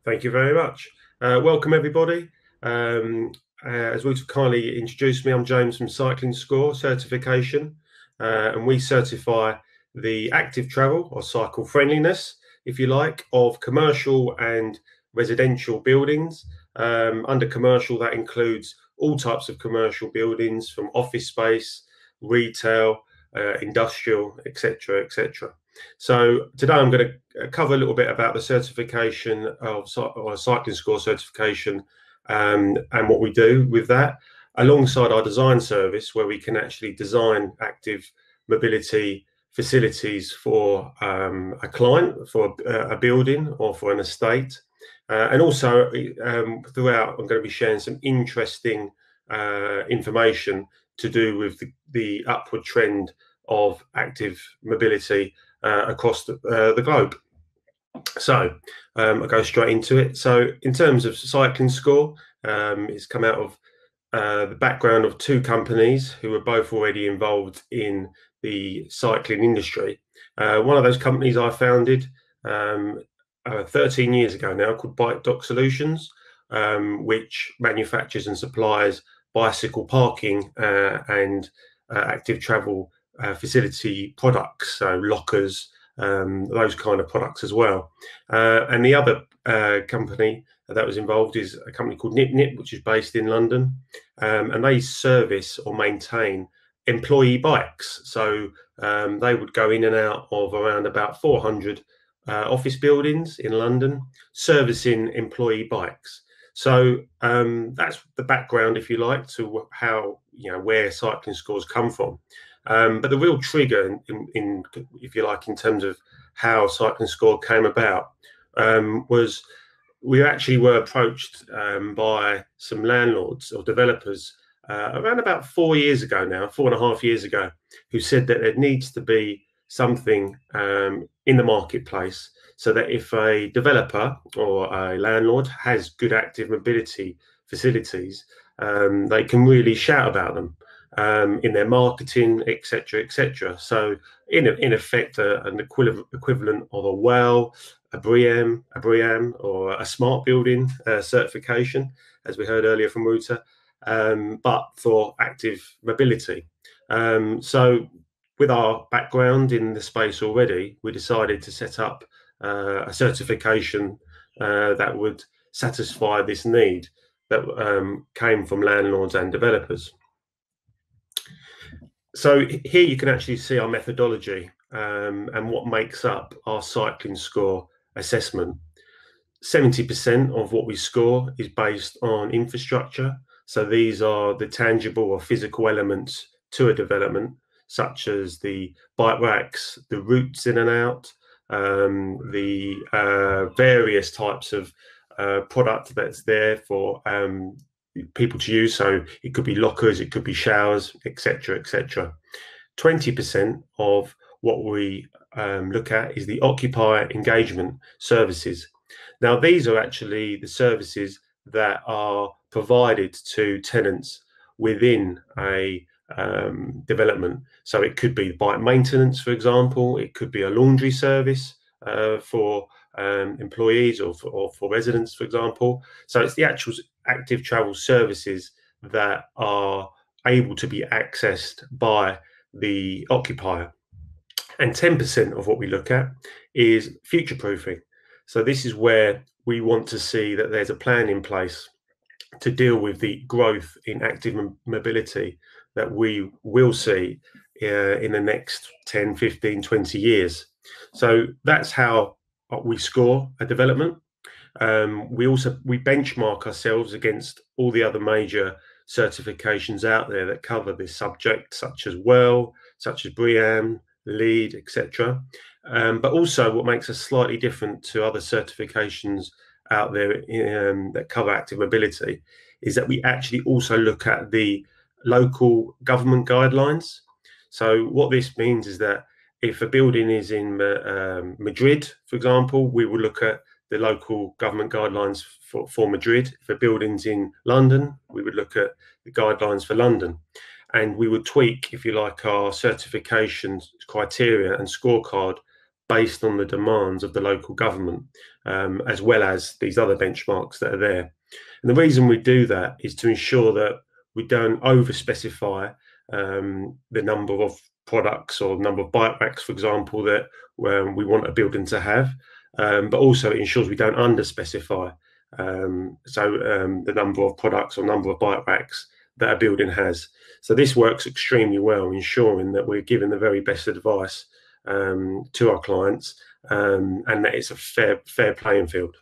Thank you very much. Welcome, everybody. As Ruth kindly introduced me, I'm James from CyclingScore certification, and we certify the active travel or cycle friendliness, if you like, of commercial and residential buildings. Under commercial, that includes all types of commercial buildings, from office space, retail, industrial, etc., etc. So today I'm going to cover a little bit about the certification of CyclingScore certification and what we do with that, alongside our design service, where we can actually design active mobility facilities for a client, for a building or for an estate. And also throughout, I'm going to be sharing some interesting information to do with the upward trend of active mobility across the globe. So I'll go straight into it. So in terms of CyclingScore, it's come out of the background of two companies who were both already involved in the cycling industry. One of those companies I founded 13 years ago now, called Bike Dock Solutions, which manufactures and supplies bicycle parking and active travel facility products, so lockers, those kind of products as well. And the other company that was involved is a company called Nip, which is based in London, and they service or maintain employee bikes. So they would go in and out of around about 400 office buildings in London, servicing employee bikes. So that's the background, if you like, to how, where CyclingScore's come from. But the real trigger, in if you like, in terms of how CyclingScore came about, was we actually were approached by some landlords or developers around about 4 years ago now, 4.5 years ago, who said that there needs to be something in the marketplace so that if a developer or a landlord has good active mobility facilities, they can really shout about them in their marketing, etc., etc. So in effect, an equivalent of a WELL, a BREEAM, or a smart building certification, as we heard earlier from Ruta, but for active mobility. So with our background in the space already, we decided to set up a certification that would satisfy this need that came from landlords and developers. So here you can actually see our methodology and what makes up our CyclingScore assessment. 70% of what we score is based on infrastructure. So these are the tangible or physical elements to a development, such as the bike racks, the routes in and out, the various types of product that's there for people to use. So it could be lockers, it could be showers, etc., etc. 20% of what we look at is the occupier engagement services. Now, these are actually the services that are provided to tenants within a development. So it could be bike maintenance, for example. It could be a laundry service for employees or for residents, for example. So it's the actual active travel services that are able to be accessed by the occupier. And 10% of what we look at is future proofing. So this is where we want to see that there's a plan in place to deal with the growth in active mobility that we will see in the next 10, 15, 20 years. So that's how we score a development. We benchmark ourselves against all the other major certifications out there that cover this subject, such as WELL, such as BREEAM, LEED, etc. But also what makes us slightly different to other certifications out there that cover active mobility is that we actually also look at the local government guidelines. So what this means is that if a building is in Madrid, for example, we will look at the local government guidelines for Madrid. If a building's in London, we would look at the guidelines for London. And we would tweak, if you like, our certification criteria and scorecard based on the demands of the local government. as well as these other benchmarks that are there. And the reason we do that is to ensure that we don't over-specify the number of products or number of bike racks, for example, that we want a building to have, but also it ensures we don't under-specify the number of products or number of bike racks that a building has. So this works extremely well, ensuring that we're giving the very best advice to our clients, and that it's a fair playing field.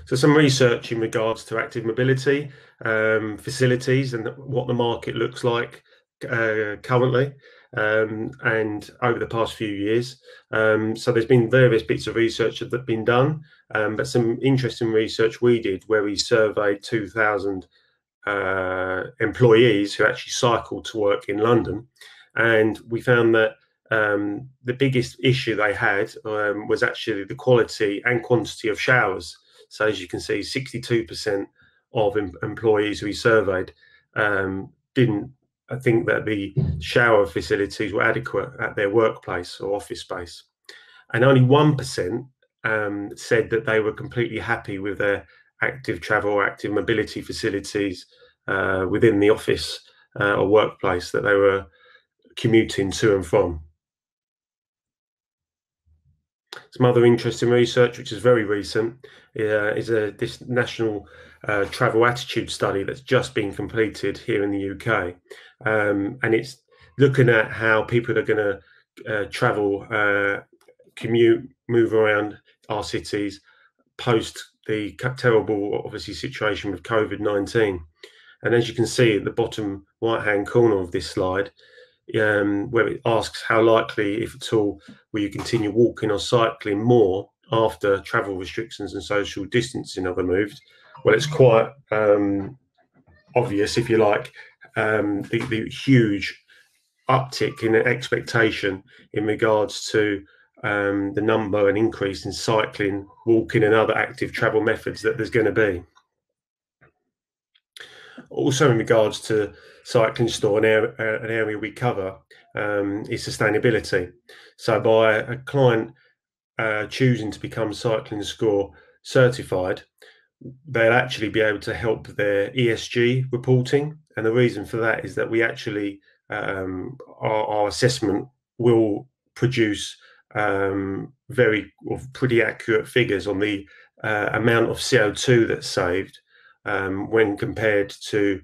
So some research in regards to active mobility facilities and what the market looks like currently and over the past few years. So there's been various bits of research that have been done, but some interesting research we did where we surveyed 2,000 employees who actually cycle to work in London, and we found that the biggest issue they had was actually the quality and quantity of showers. So as you can see, 62% of employees we surveyed didn't think that the shower facilities were adequate at their workplace or office space, and only 1% said that they were completely happy with their active travel or active mobility facilities within the office or workplace that they were commuting to and from. Some other interesting research, which is very recent, is this national travel attitude study that's just been completed here in the UK, and it's looking at how people are going to travel, commute, move around our cities post the terrible, obviously, situation with COVID-19. And as you can see at the bottom right-hand corner of this slide, where it asks how likely, if at all, will you continue walking or cycling more after travel restrictions and social distancing are removed. Well, it's quite obvious, if you like, the huge uptick in expectation in regards to the number and increase in cycling, walking and other active travel methods that there's going to be. Also, in regards to CyclingScore, an area we cover is sustainability. So by a client choosing to become CyclingScore certified, they'll actually be able to help their ESG reporting. And the reason for that is that we actually, our assessment will produce pretty accurate figures on the amount of CO2 that's saved when compared to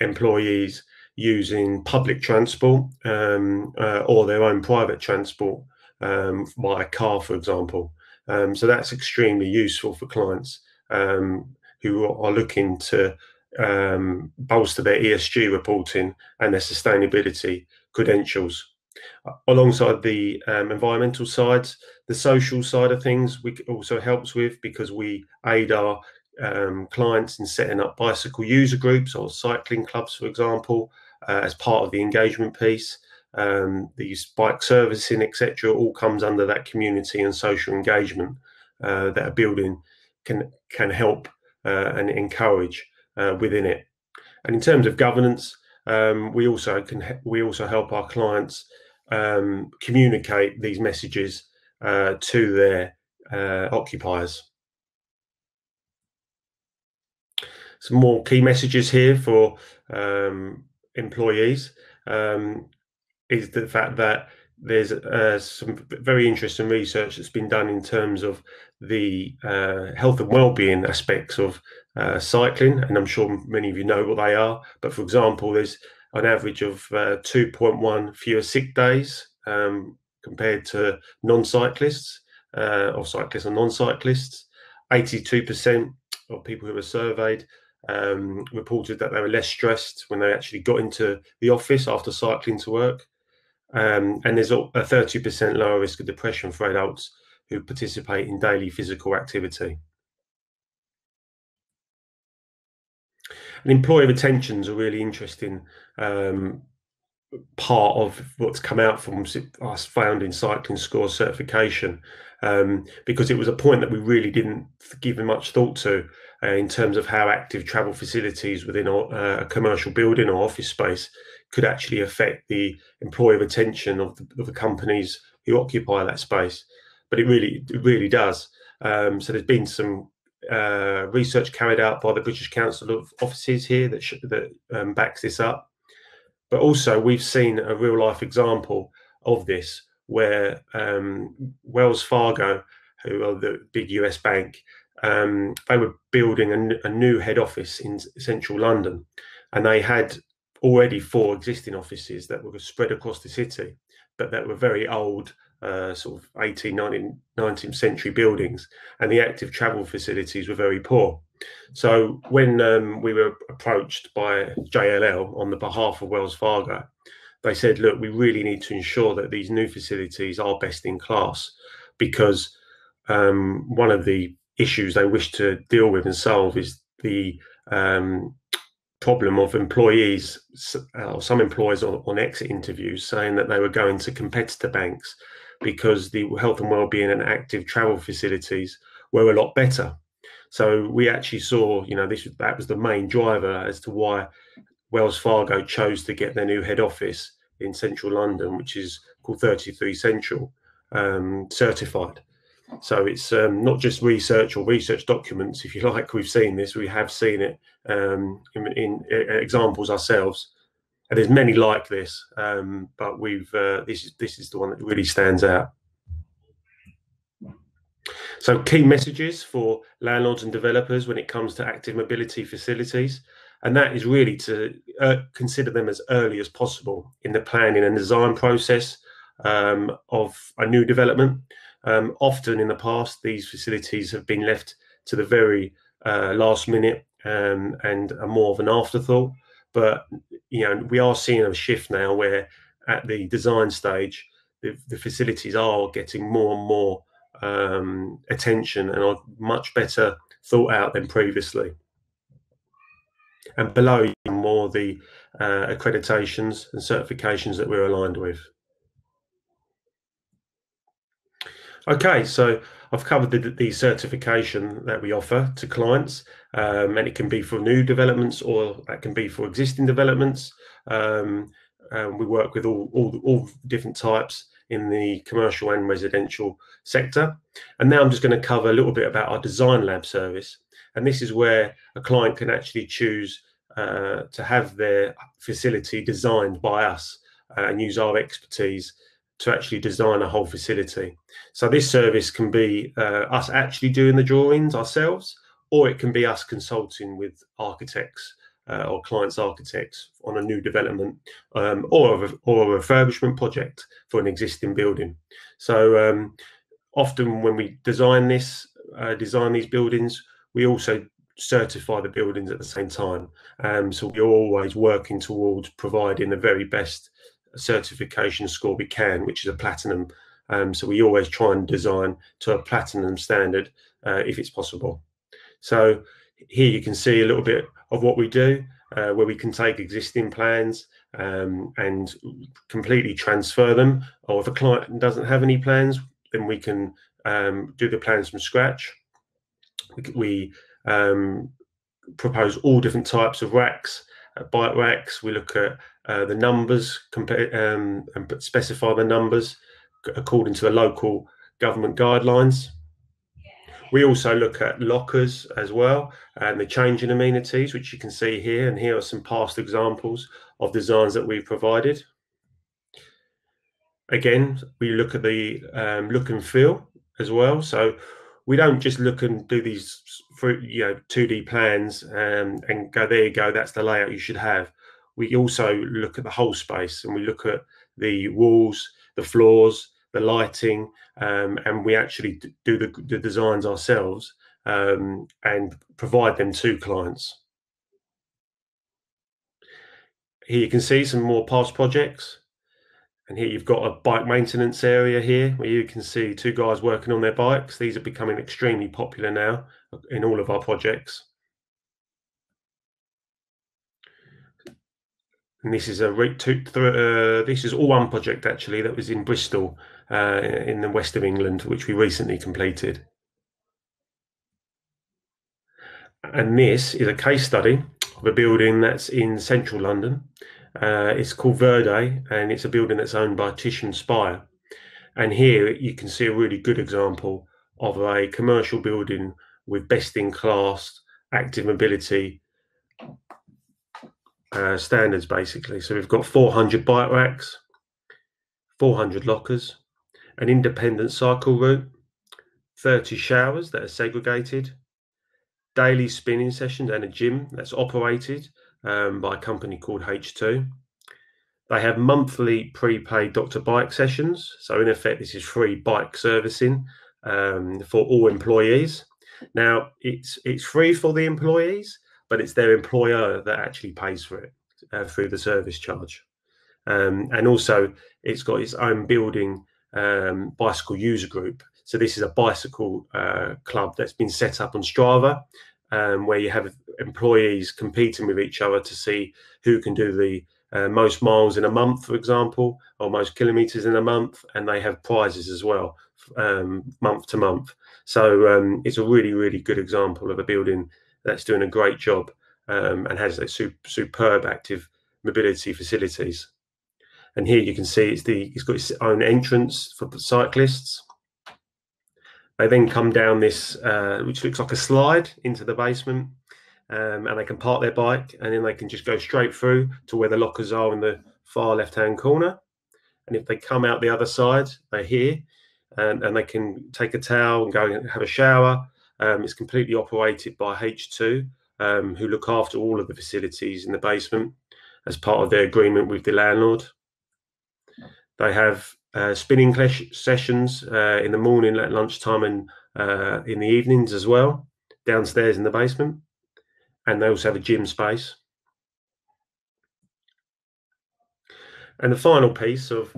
employees using public transport or their own private transport by car, for example. So that's extremely useful for clients who are looking to bolster their ESG reporting and their sustainability credentials. Alongside the environmental sides, the social side of things we also helps with, because we aid our clients in setting up bicycle user groups or cycling clubs, for example, as part of the engagement piece. These bike servicing, etc., all comes under that community and social engagement that a building can help and encourage within it. And in terms of governance, we also help our clients communicate these messages to their occupiers. Some more key messages here for employees is the fact that there's some very interesting research that's been done in terms of the health and well-being aspects of cycling, and I'm sure many of you know what they are. But for example, there's an average of 2.1 fewer sick days compared to non-cyclists, or cyclists and non-cyclists. 82% of people who were surveyed reported that they were less stressed when they actually got into the office after cycling to work. And there's a 30% lower risk of depression for adults who participate in daily physical activity. And employee retention is a really interesting part of what's come out from us founding CyclingScore certification, because it was a point that we really didn't give much thought to in terms of how active travel facilities within a commercial building or office space could actually affect the employee retention of the companies who occupy that space. but it really does. So there's been some research carried out by the British Council of Offices here that backs this up. But also we've seen a real life example of this where Wells Fargo, who are the big US bank, they were building a new head office in central London, and they had already 4 existing offices that were spread across the city, but that were very old, sort of 18th, 19th century buildings, and the active travel facilities were very poor. So when we were approached by JLL on the behalf of Wells Fargo, they said, look, we really need to ensure that these new facilities are best in class, because one of the issues they wish to deal with and solve is the problem of employees, or some employees on exit interviews saying that they were going to competitor banks because the health and wellbeing and active travel facilities were a lot better. So we actually saw, that was the main driver as to why Wells Fargo chose to get their new head office in central London, which is called 33 Central, certified. So it's not just research or research documents, if you like. We've seen this. We have seen it in examples ourselves, and there's many like this. But this is the one that really stands out. So key messages for landlords and developers when it comes to active mobility facilities, and that is really to consider them as early as possible in the planning and design process of a new development. Often in the past, these facilities have been left to the very last minute and are more of an afterthought. But we are seeing a shift now where at the design stage, the facilities are getting more and more attention and are much better thought out than previously. And below, more the accreditations and certifications that we're aligned with. Okay, so I've covered the certification that we offer to clients, and it can be for new developments or that can be for existing developments. We work with all different types in the commercial and residential sector. And now I'm just going to cover a little bit about our design lab service. And this is where a client can actually choose to have their facility designed by us and use our expertise to actually design a whole facility. So this service can be us actually doing the drawings ourselves, or it can be us consulting with architects or clients' architects on a new development or a refurbishment project for an existing building. So often when we design these buildings, we also certify the buildings at the same time. So we're always working towards providing the very best certification score we can, which is a platinum. So we always try and design to a platinum standard if it's possible. So here you can see a little bit of what we do, where we can take existing plans and completely transfer them. Or if a client doesn't have any plans, then we can do the plans from scratch. We propose all different types of racks, bike racks. We look at the numbers, and specify the numbers according to the local government guidelines. We also look at lockers as well and the changing amenities, which you can see here. And here are some past examples of designs that we've provided. Again, we look at the look and feel as well. So we don't just look and do these 2D plans and go, there you go, that's the layout you should have. We also look at the whole space, and we look at the walls, the floors, the lighting, and we actually do the designs ourselves and provide them to clients. Here you can see some more past projects. And here you've got a bike maintenance area here, where you can see 2 guys working on their bikes. These are becoming extremely popular now in all of our projects. And this is this is all one project actually that was in Bristol, in the west of England, which we recently completed. And this is a case study of a building that's in central London. It's called Verde, and it's a building that's owned by Tish and Spire. And here you can see a really good example of a commercial building with best-in-class active mobility standards, basically. So we've got 400 bike racks, 400 lockers, an independent cycle route, 30 showers that are segregated, daily spinning sessions, and a gym that's operated by a company called H2. They have monthly prepaid doctor bike sessions. So in effect, this is free bike servicing for all employees. Now, it's free for the employees, but it's their employer that actually pays for it through the service charge. And also, it's got its own building bicycle user group. So this is a bicycle club that's been set up on Strava, where you have employees competing with each other to see who can do the most miles in a month, for example, or most kilometers in a month, and they have prizes as well, month to month. So it's a really, really good example of a building that's doing a great job and has a superb active mobility facilities. And here you can see it's got its own entrance for the cyclists. They then come down this, which looks like a slide into the basement, and they can park their bike, and then they can just go straight through to where the lockers are in the far left-hand corner. And if they come out the other side, they're here, and they can take a towel and go and have a shower. It's completely operated by H2, who look after all of the facilities in the basement as part of their agreement with the landlord. They have spinning sessions in the morning, at lunchtime, and in the evenings as well, downstairs in the basement. And they also have a gym space. And the final piece of,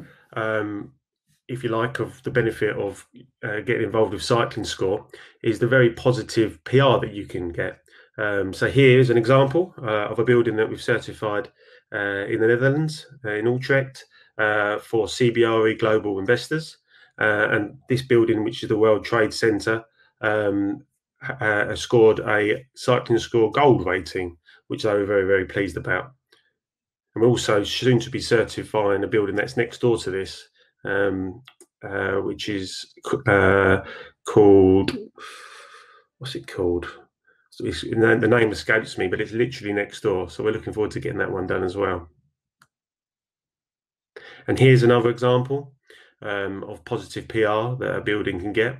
if you like, of the benefit of getting involved with CyclingScore is the very positive PR that you can get. So here's an example of a building that we've certified in the Netherlands, in Utrecht, for CBRE Global Investors. And this building, which is the World Trade Center, scored a CyclingScore Gold rating, which they were very, very pleased about. And we're also soon to be certifying a building that's next door to this, which is called, what's it called? The name escapes me, but it's literally next door. So we're looking forward to getting that one done as well. And here's another example of positive PR that a building can get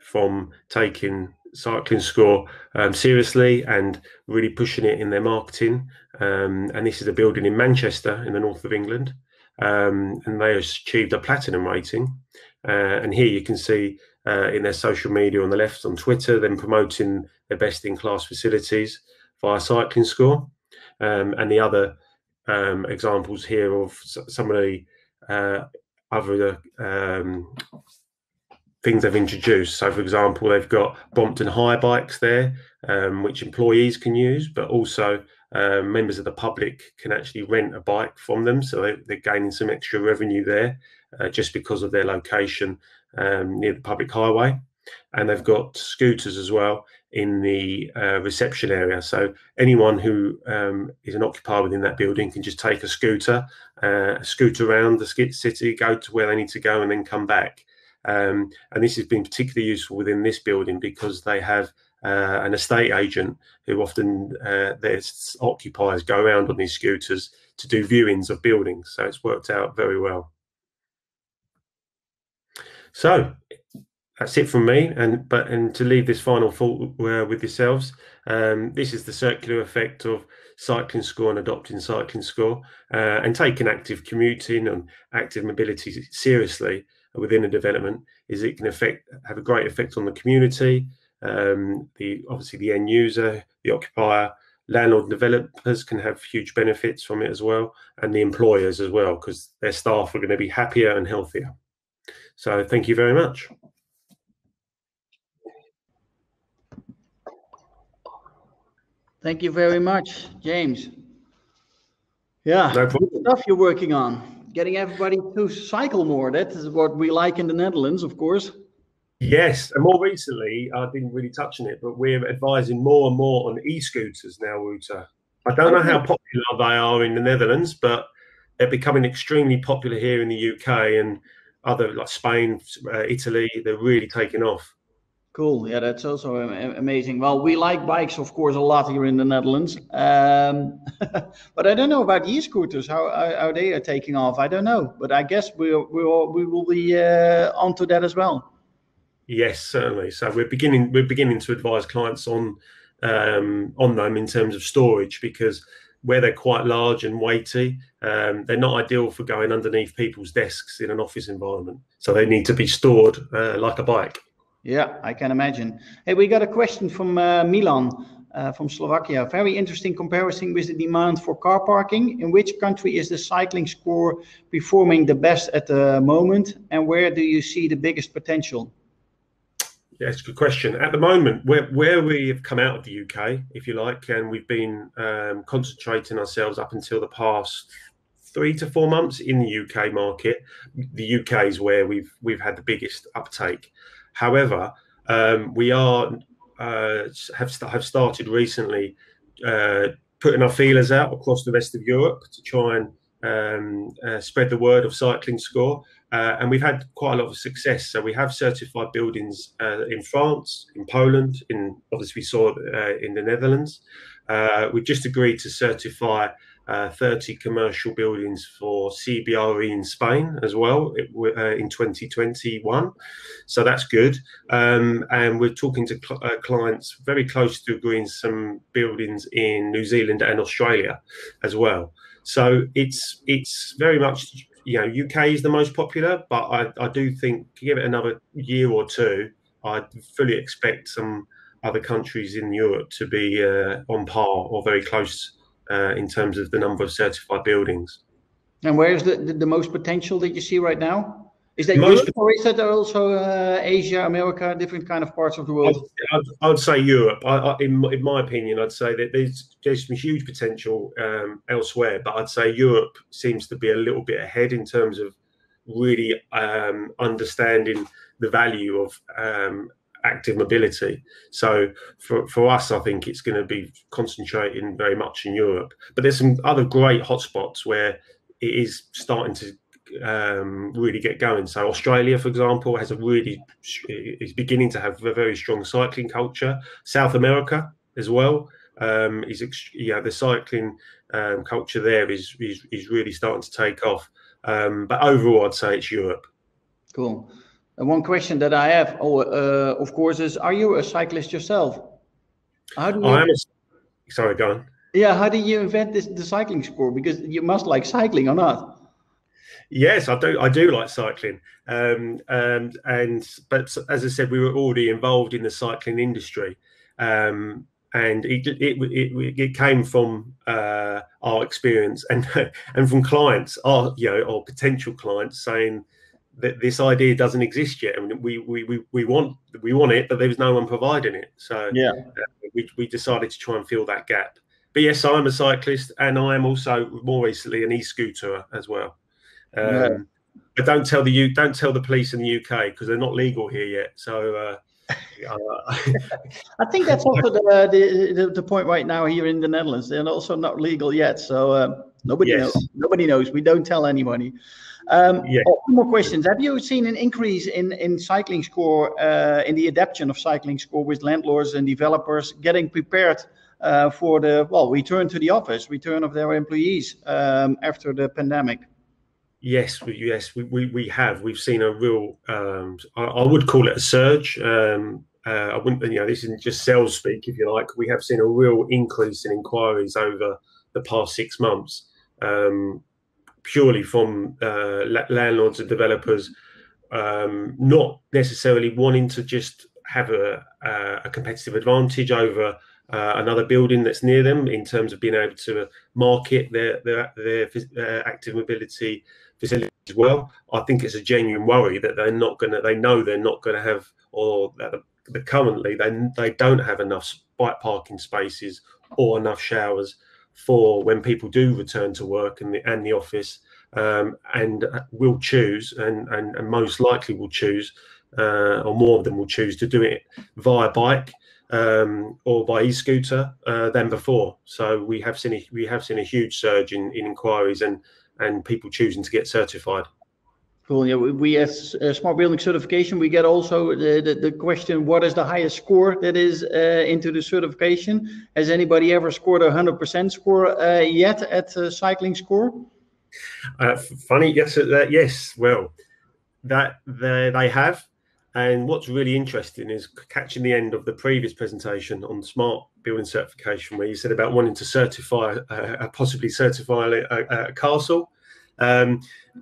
from taking CyclingScore seriously and really pushing it in their marketing. And this is a building in Manchester in the north of England. And they achieved a platinum rating. And here you can see in their social media on the left, on Twitter, them promoting their best-in-class facilities via CyclingScore. And the other examples here of some of the other things they've introduced. So, for example, they've got Brompton Hire bikes there, which employees can use, but also members of the public can actually rent a bike from them. So they're gaining some extra revenue there just because of their location near the public highway. And they've got scooters as well in the reception area. So anyone who is an occupier within that building can just take a scooter around the city, go to where they need to go, and then come back. And this has been particularly useful within this building because they have an estate agent who often their occupiers go around on these scooters to do viewings of buildings. So it's worked out very well. So that's it from me. And to leave this final thought with yourselves, this is the circular effect of CyclingScore and adopting CyclingScore and taking active commuting and active mobility seriously within a development. Is it can have a great effect on the community, obviously the end user, the occupier, landlord and developers can have huge benefits from it as well, and the employers as well, because their staff are going to be happier and healthier. So thank you very much. Thank you very much, James. Yeah, No good stuff you're working on. Getting everybody to cycle more. That is what we like in the Netherlands, of course. Yes, and more recently, I didn't really touch on it, but we're advising more and more on e-scooters now, Wouter. I don't know how popular they are in the Netherlands, but they're becoming extremely popular here in the UK. And other like Spain, Italy, they're really taking off. Cool. Yeah, that's also amazing. Well, we like bikes, of course, a lot here in the Netherlands. But I don't know about e-scooters, how they are taking off. I don't know, but I guess we will be onto that as well. Yes, certainly. So we're beginning to advise clients on them in terms of storage, because where they're quite large and weighty, they're not ideal for going underneath people's desks in an office environment. So they need to be stored like a bike. Yeah, I can imagine. Hey, we got a question from Milan from Slovakia. Very interesting comparison with the demand for car parking. In which country is the cycling score performing the best at the moment, and where do you see the biggest potential? Yeah, it's a good question. At the moment, where we have come out of the UK, if you like, and we've been concentrating ourselves up until the past 3 to 4 months in the UK market. The UK is where we've had the biggest uptake. However, we have started recently putting our feelers out across the rest of Europe to try and spread the word of CyclingScore. And we've had quite a lot of success. So we have certified buildings in France, in Poland, obviously we saw in the Netherlands. We've just agreed to certify 30 commercial buildings for CBRE in Spain as well in 2021. So that's good. And we're talking to clients very close to agreeing some buildings in New Zealand and Australia as well. So it's very much, UK is the most popular, but I do think, give it another year or two, I fully expect some other countries in Europe to be on par or very close in terms of the number of certified buildings. And where is the most potential that you see right now? Is that Most, Europe, or is that also Asia, America, different kind of parts of the world? I'd say Europe. In my opinion, I'd say that there's some huge potential elsewhere, but I'd say Europe seems to be a little bit ahead in terms of really understanding the value of active mobility. So for us, I think it's going to be concentrating very much in Europe. But there's some other great hotspots where it is starting to really get going. So Australia, for example, is beginning to have a very strong cycling culture. South America as well the cycling culture there is really starting to take off. But overall, I'd say it's Europe. Cool. And one question that I have, of course, is: are you a cyclist yourself? How do you? Sorry, go on. Yeah, how did you invent the cycling score? Because you must like cycling, or not? Yes, I do. I do like cycling, but as I said, we were already involved in the cycling industry, and it came from our experience and and from clients, our potential clients saying that this idea doesn't exist yet, and we want it, but there was no one providing it. So yeah, we decided to try and fill that gap. But yes, I'm a cyclist, and I am also more recently an e-scooter as well. But don't tell the police in the UK, because they're not legal here yet. So I think that's also the point right now here in the Netherlands. They're also not legal yet, so nobody knows. Nobody knows. We don't tell anybody. Two more questions. Have you seen an increase in cycling score, in the adoption of cycling score with landlords and developers getting prepared for the return to the office, return of their employees after the pandemic? Yes, we have. We've seen a real, I would call it a surge. I wouldn't, this isn't just sales speak, if you like. We have seen a real increase in inquiries over the past 6 months, purely from landlords and developers, not necessarily wanting to just have a competitive advantage over another building that's near them in terms of being able to market their active mobility facilities as well. I think it's a genuine worry that they know they're not going to have, or that currently they don't have enough bike parking spaces or enough showers for when people do return to work and the office, and will choose and most likely will choose, or more of them will choose to do it via bike or by e-scooter than before. So we have seen a huge surge in inquiries and people choosing to get certified. Cool. Yeah, we as smart building certification, we get also the question, what is the highest score that is into the certification? Has anybody ever scored a 100% score yet at CyclingScore? Funny, yes, yes. Well, that they have. And what's really interesting is catching the end of the previous presentation on smart building certification, where you said about wanting to certify, possibly certify a castle.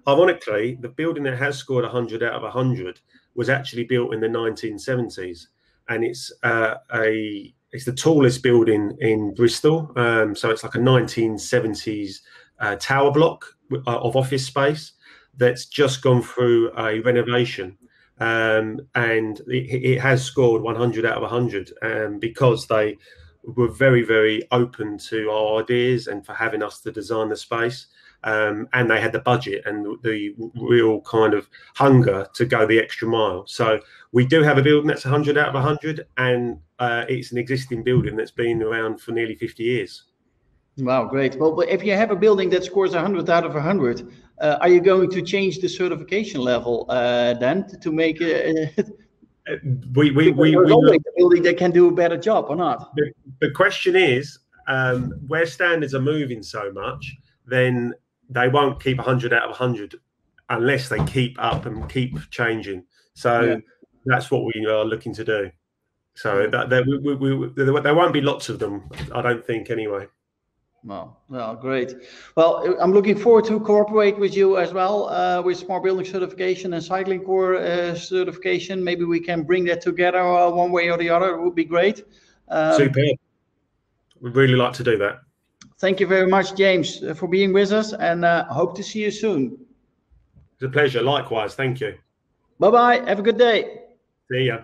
Ironically, the building that has scored 100 out of 100 was actually built in the 1970s, and it's the tallest building in Bristol. So it's like a 1970s tower block of office space that's just gone through a renovation. And it has scored 100 out of 100 because they were very, very open to our ideas and for having us to design the space. And they had the budget and the real kind of hunger to go the extra mile. So we do have a building that's 100 out of 100, and it's an existing building that's been around for nearly 50 years. Wow, great. Well, but if you have a building that scores 100 out of 100, are you going to change the certification level then to make it? We always a building that can do a better job or not? The question is, where standards are moving so much, then they won't keep 100 out of 100 unless they keep up and keep changing. So that's what we are looking to do. So there won't be lots of them, I don't think, anyway. Well, great. Well, I'm looking forward to cooperate with you as well with smart building certification and CyclingScore certification. Maybe we can bring that together one way or the other. It would be great. Superb. We'd really like to do that. Thank you very much, James, for being with us, and hope to see you soon. It's a pleasure. Likewise. Thank you. Bye-bye. Have a good day. See ya.